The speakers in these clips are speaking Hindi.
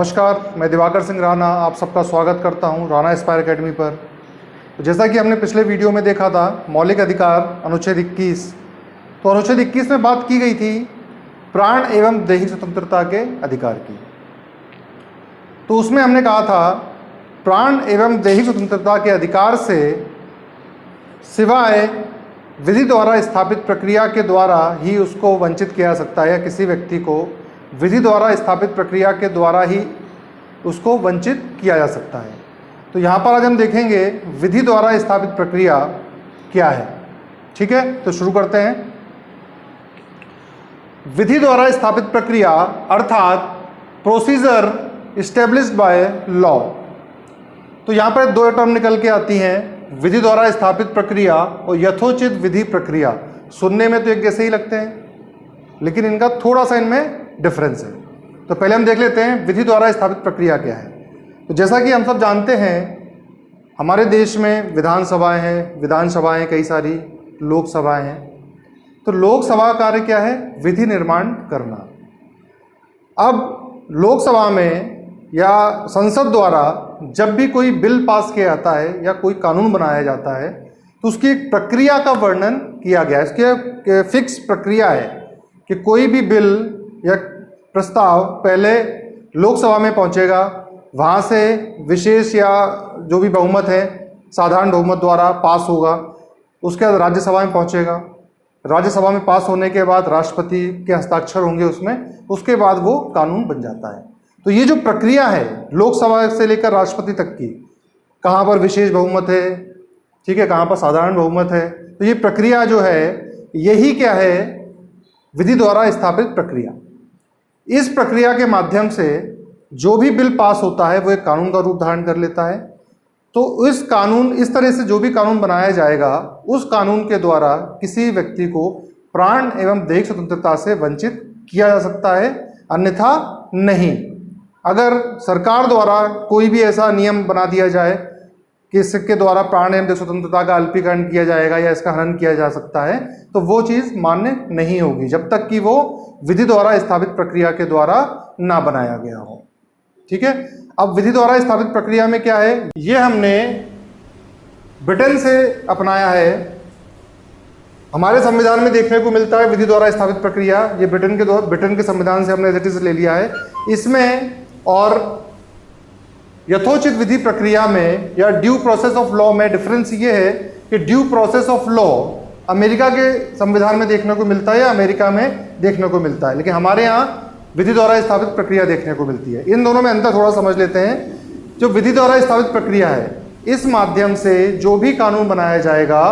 नमस्कार, मैं दिवाकर सिंह राणा आप सबका स्वागत करता हूं राणा एस्पायर एकेडमी पर। तो जैसा कि हमने पिछले वीडियो में देखा था मौलिक अधिकार अनुच्छेद 21, तो अनुच्छेद 21 में बात की गई थी प्राण एवं दैहिक स्वतंत्रता के अधिकार की। तो उसमें हमने कहा था प्राण एवं दैहिक स्वतंत्रता के अधिकार से सिवाय विधि द्वारा स्थापित प्रक्रिया के द्वारा ही उसको वंचित किया जा सकता है, या किसी व्यक्ति को विधि द्वारा स्थापित प्रक्रिया के द्वारा ही उसको वंचित किया जा सकता है। तो यहाँ पर आज हम देखेंगे विधि द्वारा स्थापित प्रक्रिया क्या है। ठीक है, तो शुरू करते हैं। विधि द्वारा स्थापित प्रक्रिया अर्थात प्रोसीजर एस्टेब्लिश्ड बाय लॉ। तो यहाँ पर दो टर्म निकल के आती हैं, विधि द्वारा स्थापित प्रक्रिया और यथोचित विधि प्रक्रिया। सुनने में तो एक जैसे ही लगते हैं, लेकिन इनका थोड़ा सा इनमें डिफरेंस है। तो पहले हम देख लेते हैं विधि द्वारा स्थापित प्रक्रिया क्या है। तो जैसा कि हम सब जानते हैं हमारे देश में विधानसभाएं हैं, विधानसभाएं कई सारी, लोकसभाएं हैं। तो लोकसभा कार्य क्या है? विधि निर्माण करना। अब लोकसभा में या संसद द्वारा जब भी कोई बिल पास किया जाता है या कोई कानून बनाया जाता है तो उसकी एक प्रक्रिया का वर्णन किया गया है। इसकी फिक्स प्रक्रिया है कि कोई भी बिल या प्रस्ताव पहले लोकसभा में पहुंचेगा, वहां से विशेष या जो भी बहुमत है साधारण बहुमत द्वारा पास होगा, उसके बाद राज्यसभा में पहुंचेगा, राज्यसभा में पास होने के बाद राष्ट्रपति के हस्ताक्षर होंगे उसमें, उसके बाद वो कानून बन जाता है। तो ये जो प्रक्रिया है लोकसभा से लेकर राष्ट्रपति तक की, कहाँ पर विशेष बहुमत है, ठीक है, कहाँ पर साधारण बहुमत है, तो ये प्रक्रिया जो है यही क्या है? विधि द्वारा स्थापित प्रक्रिया। इस प्रक्रिया के माध्यम से जो भी बिल पास होता है वो एक कानून का रूप धारण कर लेता है। तो इस तरह से जो भी कानून बनाया जाएगा उस कानून के द्वारा किसी व्यक्ति को प्राण एवं दैहिक स्वतंत्रता से वंचित किया जा सकता है, अन्यथा नहीं। अगर सरकार द्वारा कोई भी ऐसा नियम बना दिया जाए कि इसके द्वारा प्राण एवं दैहिक स्वतंत्रता का अल्पीकरण किया जाएगा या इसका हनन किया जा सकता है, तो वो चीज़ मान्य नहीं होगी जब तक कि वो विधि द्वारा स्थापित प्रक्रिया के द्वारा ना बनाया गया हो। ठीक है, अब विधि द्वारा स्थापित प्रक्रिया में क्या है, ये हमने ब्रिटेन से अपनाया है। हमारे संविधान में देखने को मिलता है विधि द्वारा स्थापित प्रक्रिया, ये ब्रिटेन के संविधान से हमने एज इट इज ले लिया है। इसमें और यथोचित विधि प्रक्रिया में या ड्यू प्रोसेस ऑफ लॉ में डिफरेंस ये है कि due process of law America के संविधान में देखने को मिलता है या अमेरिका में देखने को मिलता है, लेकिन हमारे यहाँ विधि द्वारा स्थापित प्रक्रिया देखने को मिलती है। इन दोनों में अंतर थोड़ा समझ लेते हैं। जो विधि द्वारा स्थापित प्रक्रिया है, इस माध्यम से जो भी कानून बनाया जाएगा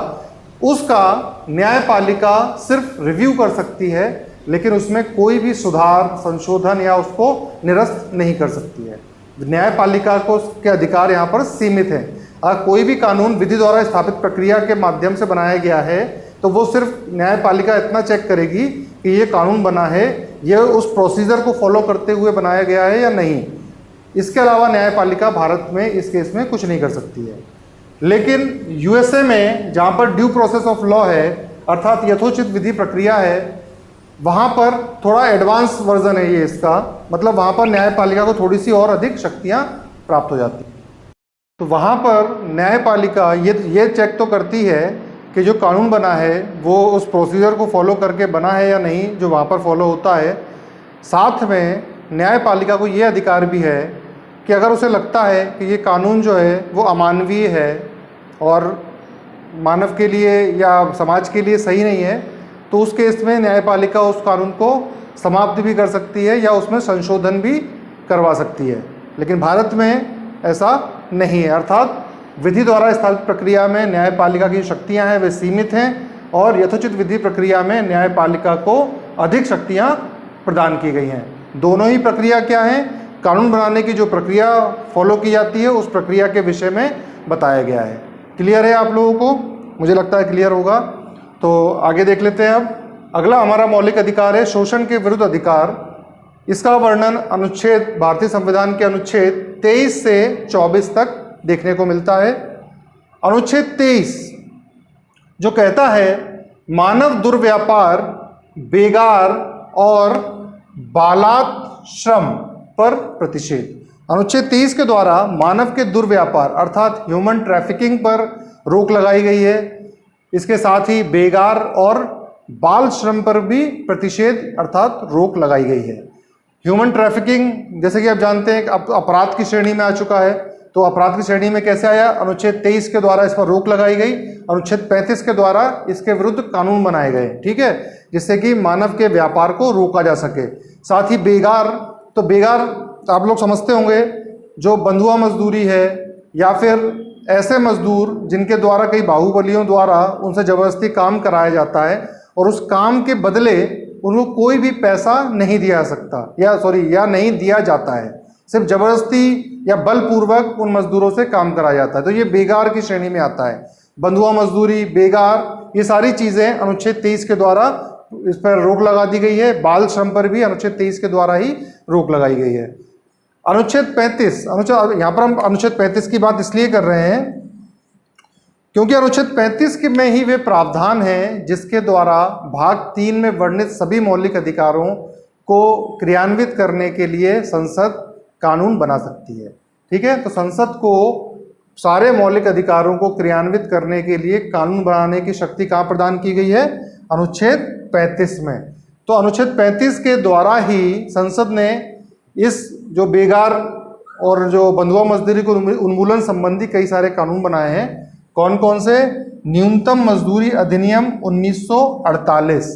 उसका न्यायपालिका सिर्फ रिव्यू कर सकती है, लेकिन उसमें कोई भी सुधार, संशोधन या उसको निरस्त नहीं कर सकती है। न्यायपालिका को के अधिकार यहाँ पर सीमित हैं। अगर कोई भी कानून विधि द्वारा स्थापित प्रक्रिया के माध्यम से बनाया गया है तो वो सिर्फ न्यायपालिका इतना चेक करेगी कि ये कानून बना है, ये उस प्रोसीजर को फॉलो करते हुए बनाया गया है या नहीं। इसके अलावा न्यायपालिका भारत में इस केस में कुछ नहीं कर सकती है। लेकिन यूएसए में जहाँ पर ड्यू प्रोसेस ऑफ लॉ है अर्थात यथोचित विधि प्रक्रिया है, वहाँ पर थोड़ा एडवांस वर्जन है ये इसका, मतलब वहाँ पर न्यायपालिका को थोड़ी सी और अधिक शक्तियाँ प्राप्त हो जाती हैं। तो वहाँ पर न्यायपालिका ये चेक तो करती है कि जो कानून बना है वो उस प्रोसीजर को फॉलो करके बना है या नहीं, जो वहाँ पर फॉलो होता है। साथ में न्यायपालिका को ये अधिकार भी है कि अगर उसे लगता है कि ये कानून जो है वो अमानवीय है और मानव के लिए या समाज के लिए सही नहीं है, तो उस केस में न्यायपालिका उस कानून को समाप्त भी कर सकती है या उसमें संशोधन भी करवा सकती है। लेकिन भारत में ऐसा नहीं है, अर्थात विधि द्वारा स्थापित प्रक्रिया में न्यायपालिका की शक्तियां हैं वे सीमित हैं और यथोचित विधि प्रक्रिया में न्यायपालिका को अधिक शक्तियां प्रदान की गई हैं। दोनों ही प्रक्रिया क्या है? कानून बनाने की जो प्रक्रिया फॉलो की जाती है उस प्रक्रिया के विषय में बताया गया है। क्लियर है आप लोगों को? मुझे लगता है क्लियर होगा। तो आगे देख लेते हैं। अब अगला हमारा मौलिक अधिकार है शोषण के विरुद्ध अधिकार। इसका वर्णन अनुच्छेद भारतीय संविधान के अनुच्छेद 23 से 24 तक देखने को मिलता है। अनुच्छेद 23 जो कहता है मानव दुर्व्यापार, बेगार और बालात श्रम पर प्रतिषेध। अनुच्छेद 23 के द्वारा मानव के दुर्व्यापार अर्थात ह्यूमन ट्रैफिकिंग पर रोक लगाई गई है। इसके साथ ही बेगार और बाल श्रम पर भी प्रतिषेध अर्थात रोक लगाई गई है। ह्यूमन ट्रैफिकिंग जैसे कि आप जानते हैं अब अपराध की श्रेणी में आ चुका है, तो अपराध की श्रेणी में कैसे आया? अनुच्छेद 23 के द्वारा इस पर रोक लगाई गई, अनुच्छेद 35 के द्वारा इसके विरुद्ध कानून बनाए गए, ठीक है, जिससे कि मानव के व्यापार को रोका जा सके। साथ ही बेगार, तो बेगार आप लोग समझते होंगे जो बंधुआ मजदूरी है या फिर ऐसे मजदूर जिनके द्वारा कई बाहुबलियों द्वारा उनसे ज़बरदस्ती काम कराया जाता है और उस काम के बदले उनको कोई भी पैसा नहीं दिया सकता या नहीं दिया जाता है, सिर्फ ज़बरदस्ती या बलपूर्वक उन मजदूरों से काम कराया जाता है, तो ये बेगार की श्रेणी में आता है। बंधुआ मजदूरी, बेगार, ये सारी चीज़ें अनुच्छेद 23 के द्वारा इस पर रोक लगा दी गई है। बाल श्रम पर भी अनुच्छेद 23 के द्वारा ही रोक लगाई गई है। अनुच्छेद 35, यहाँ पर हम अनुच्छेद 35 की बात इसलिए कर रहे हैं क्योंकि अनुच्छेद 35 में ही वे प्रावधान हैं जिसके द्वारा भाग 3 में वर्णित सभी मौलिक अधिकारों को क्रियान्वित करने के लिए संसद कानून बना सकती है, ठीक है। तो संसद को सारे मौलिक अधिकारों को क्रियान्वित करने के लिए कानून बनाने की शक्ति कहाँ प्रदान की गई है? अनुच्छेद 35 में। तो अनुच्छेद 35 के द्वारा ही संसद ने इस जो बेगार और जो बंधुआ मजदूरी को उन्मूलन संबंधी कई सारे कानून बनाए हैं। कौन कौन से? न्यूनतम मजदूरी अधिनियम 1948,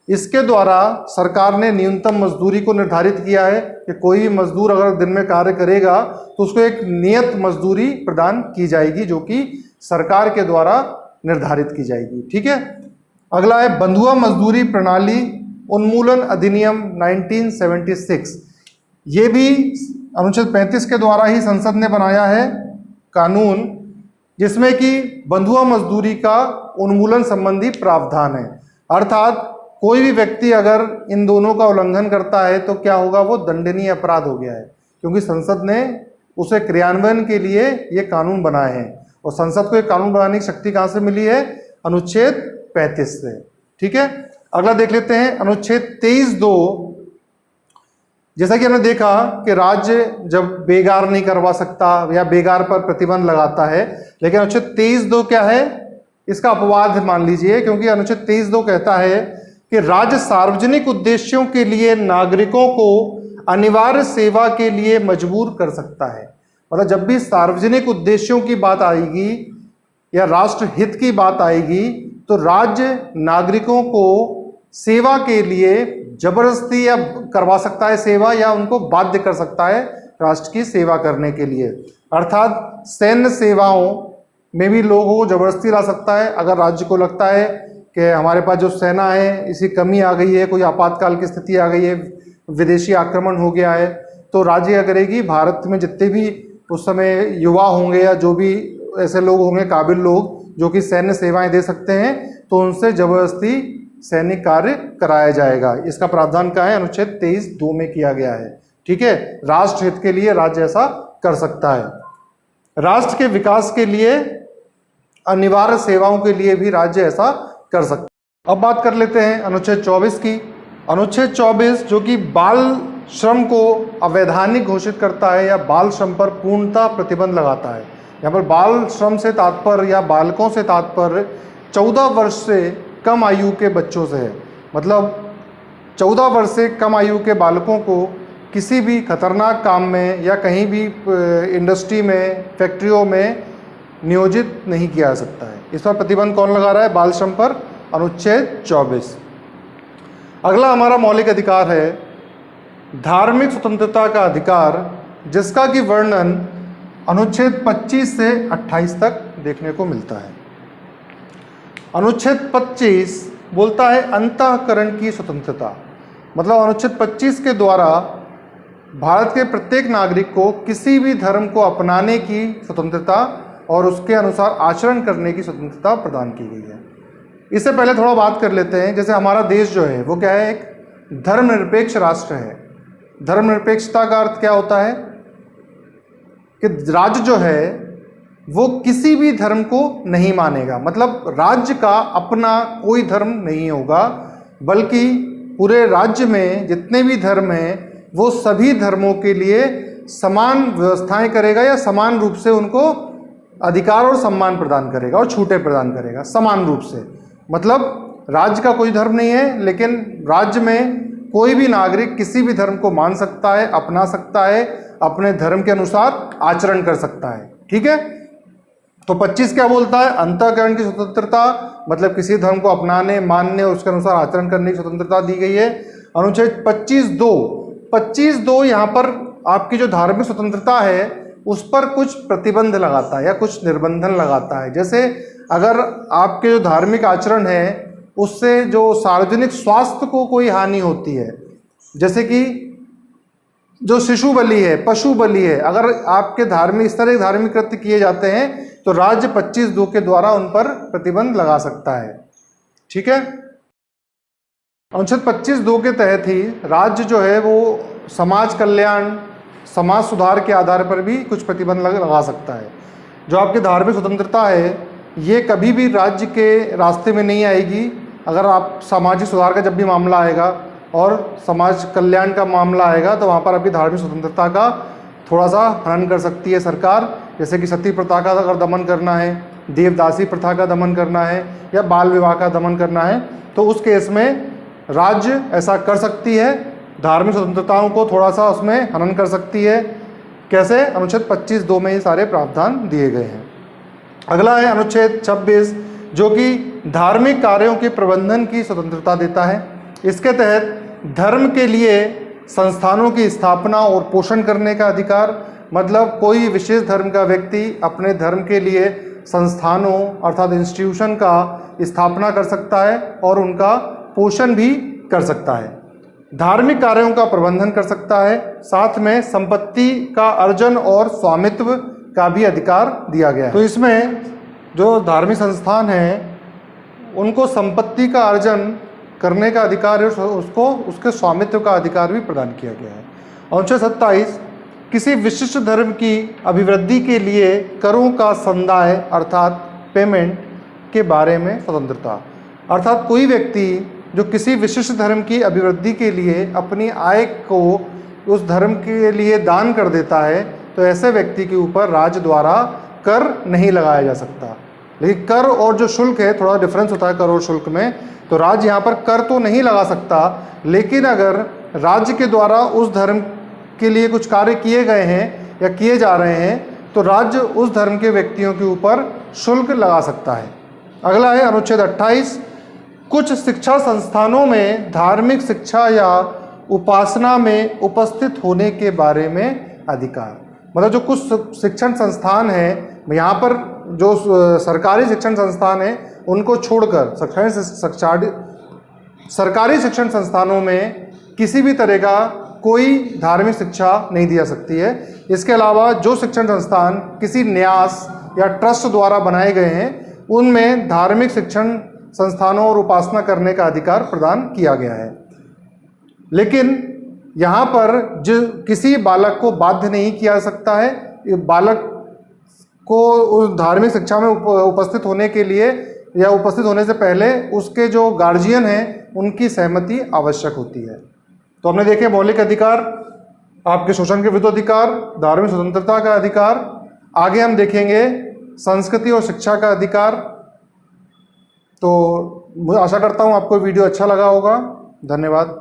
इसके द्वारा सरकार ने न्यूनतम मजदूरी को निर्धारित किया है कि कोई भी मजदूर अगर दिन में कार्य करेगा तो उसको एक नियत मजदूरी प्रदान की जाएगी जो कि सरकार के द्वारा निर्धारित की जाएगी, ठीक है। अगला है बंधुआ मजदूरी प्रणाली उन्मूलन अधिनियम 1976, ये भी अनुच्छेद 35 के द्वारा ही संसद ने बनाया है कानून, जिसमें कि बंधुआ मजदूरी का उन्मूलन संबंधी प्रावधान है। अर्थात कोई भी व्यक्ति अगर इन दोनों का उल्लंघन करता है तो क्या होगा? वो दंडनीय अपराध हो गया है, क्योंकि संसद ने उसे क्रियान्वयन के लिए ये कानून बनाए हैं। और संसद को ये कानून बनाने की शक्ति कहाँ से मिली है? अनुच्छेद 35 से, ठीक है। अगला देख लेते हैं अनुच्छेद 23(2). जैसा कि हमने देखा कि राज्य जब बेगार नहीं करवा सकता या बेगार पर प्रतिबंध लगाता है, लेकिन अनुच्छेद 23(2) क्या है? इसका अपवाद मान लीजिए, क्योंकि अनुच्छेद 23(2) कहता है कि राज्य सार्वजनिक उद्देश्यों के लिए नागरिकों को अनिवार्य सेवा के लिए मजबूर कर सकता है। मतलब जब भी सार्वजनिक उद्देश्यों की बात आएगी या राष्ट्र हित की बात आएगी तो राज्य नागरिकों को सेवा के लिए जबरदस्ती या करवा सकता है सेवा, या उनको बाध्य कर सकता है राष्ट्र की सेवा करने के लिए। अर्थात सैन्य सेवाओं में भी लोगों को जबरदस्ती ला सकता है। अगर राज्य को लगता है कि हमारे पास जो सेना है इसकी कमी आ गई है, कोई आपातकाल की स्थिति आ गई है, विदेशी आक्रमण हो गया है, तो राज्य क्या करेगी? भारत में जितने भी उस समय युवा होंगे या जो भी ऐसे लोग होंगे काबिल लोग जो कि सैन्य सेवाएं दे सकते हैं, तो उनसे जबरदस्ती सैनिक कार्य कराया जाएगा। इसका प्रावधान क्या है? अनुच्छेद 23(2) में किया गया है, ठीक है। राष्ट्र हित के लिए राज्य ऐसा कर सकता है। राष्ट्र के विकास के लिए अनिवार्य सेवाओं के लिए भी राज्य ऐसा कर सकता है। अब बात कर लेते हैं अनुच्छेद 24 की। अनुच्छेद 24 जो कि बाल श्रम को अवैधानिक घोषित करता है या बाल श्रम पर पूर्णतः प्रतिबंध लगाता है। यहाँ पर बाल श्रम से तात्पर्य या बालकों से तात्पर्य 14 वर्ष से कम आयु के बच्चों से है। मतलब 14 वर्ष से कम आयु के बालकों को किसी भी खतरनाक काम में या कहीं भी इंडस्ट्री में, फैक्ट्रियों में नियोजित नहीं किया जा सकता है। इस पर प्रतिबंध कौन लगा रहा है? बाल श्रम पर अनुच्छेद 24। अगला हमारा मौलिक अधिकार है धार्मिक स्वतंत्रता का अधिकार, जिसका कि वर्णन अनुच्छेद 25 से 28 तक देखने को मिलता है। अनुच्छेद 25 बोलता है अंतःकरण की स्वतंत्रता। मतलब अनुच्छेद 25 के द्वारा भारत के प्रत्येक नागरिक को किसी भी धर्म को अपनाने की स्वतंत्रता और उसके अनुसार आचरण करने की स्वतंत्रता प्रदान की गई है। इससे पहले थोड़ा बात कर लेते हैं, जैसे हमारा देश जो है वो क्या है? एक धर्मनिरपेक्ष राष्ट्र है। धर्मनिरपेक्षता का अर्थ क्या होता है कि राज्य जो है वो किसी भी धर्म को नहीं मानेगा। मतलब राज्य का अपना कोई धर्म नहीं होगा, बल्कि पूरे राज्य में जितने भी धर्म हैं वो सभी धर्मों के लिए समान व्यवस्थाएं करेगा या समान रूप से उनको अधिकार और सम्मान प्रदान करेगा और छूटें प्रदान करेगा समान रूप से। मतलब राज्य का कोई धर्म नहीं है, लेकिन राज्य में कोई भी नागरिक किसी भी धर्म को मान सकता है, अपना सकता है, अपने धर्म के अनुसार आचरण कर सकता है। ठीक है, तो 25 क्या बोलता है? अंतःकरण की स्वतंत्रता, मतलब किसी धर्म को अपनाने, मानने और उसके अनुसार आचरण करने की स्वतंत्रता दी गई है। अनुच्छेद 25(2) यहाँ पर आपकी जो धार्मिक स्वतंत्रता है उस पर कुछ प्रतिबंध लगाता है या कुछ निर्बंधन लगाता है। जैसे अगर आपके जो धार्मिक आचरण है उससे जो सार्वजनिक स्वास्थ्य को कोई हानि होती है, जैसे कि जो शिशु बलि है, पशु बलि है, अगर आपके धार्मिक इस तरह धार्मिक कृत्य किए जाते हैं तो राज्य 25(2) के द्वारा उन पर प्रतिबंध लगा सकता है। ठीक है, अनुच्छेद 25(2) के तहत ही राज्य जो है वो समाज कल्याण, समाज सुधार के आधार पर भी कुछ प्रतिबंध लगा सकता है। जो आपकी धार्मिक स्वतंत्रता है ये कभी भी राज्य के रास्ते में नहीं आएगी। अगर आप सामाजिक सुधार का जब भी मामला आएगा और समाज कल्याण का मामला आएगा तो वहाँ पर आपकी धार्मिक स्वतंत्रता का थोड़ा सा हनन कर सकती है सरकार। जैसे कि सती प्रथा का अगर दमन करना है, देवदासी प्रथा का दमन करना है या बाल विवाह का दमन करना है तो उस केस में राज्य ऐसा कर सकती है, धार्मिक स्वतंत्रताओं को थोड़ा सा उसमें हनन कर सकती है। कैसे? अनुच्छेद 25(2) में ये सारे प्रावधान दिए गए हैं। अगला है अनुच्छेद 26 जो कि धार्मिक कार्यों के प्रबंधन की स्वतंत्रता देता है। इसके तहत धर्म के लिए संस्थानों की स्थापना और पोषण करने का अधिकार, मतलब कोई विशेष धर्म का व्यक्ति अपने धर्म के लिए संस्थानों अर्थात इंस्टीट्यूशन का स्थापना कर सकता है और उनका पोषण भी कर सकता है। धार्मिक कार्यों का प्रबंधन कर सकता है, साथ में संपत्ति का अर्जन और स्वामित्व का भी अधिकार दिया गया है। तो इसमें जो धार्मिक संस्थान हैं उनको संपत्ति का अर्जन करने का अधिकार है, उसको उसके स्वामित्व का अधिकार भी प्रदान किया गया है। अनुच्छेद 27 किसी विशिष्ट धर्म की अभिवृद्धि के लिए करों का संदाय अर्थात पेमेंट के बारे में स्वतंत्रता, अर्थात कोई व्यक्ति जो किसी विशिष्ट धर्म की अभिवृद्धि के लिए अपनी आय को उस धर्म के लिए दान कर देता है तो ऐसे व्यक्ति के ऊपर राज्य द्वारा कर नहीं लगाया जा सकता। लेकिन कर और जो शुल्क है थोड़ा डिफरेंस होता है कर और शुल्क में। तो राज्य यहाँ पर कर तो नहीं लगा सकता, लेकिन अगर राज्य के द्वारा उस धर्म के लिए कुछ कार्य किए गए हैं या किए जा रहे हैं तो राज्य उस धर्म के व्यक्तियों के ऊपर शुल्क लगा सकता है। अगला है अनुच्छेद 28 कुछ शिक्षा संस्थानों में धार्मिक शिक्षा या उपासना में उपस्थित होने के बारे में अधिकार, मतलब जो कुछ शिक्षण संस्थान हैं यहाँ पर जो सरकारी शिक्षण संस्थान हैं उनको छोड़कर सरकारी शिक्षण संस्थानों में किसी भी तरह का कोई धार्मिक शिक्षा नहीं दी जा सकती है। इसके अलावा जो शिक्षण संस्थान किसी न्यास या ट्रस्ट द्वारा बनाए गए हैं उनमें धार्मिक शिक्षण संस्थानों और उपासना करने का अधिकार प्रदान किया गया है। लेकिन यहाँ पर जो किसी बालक को बाध्य नहीं किया जा सकता है, बालक को उस धार्मिक शिक्षा में उपस्थित होने के लिए या उपस्थित होने से पहले उसके जो गार्जियन हैं उनकी सहमति आवश्यक होती है। तो हमने देखे मौलिक अधिकार, आपके शोषण के विरुद्ध अधिकार, धार्मिक स्वतंत्रता का अधिकार। आगे हम देखेंगे संस्कृति और शिक्षा का अधिकार। तो मैं आशा करता हूँ आपको वीडियो अच्छा लगा होगा। धन्यवाद।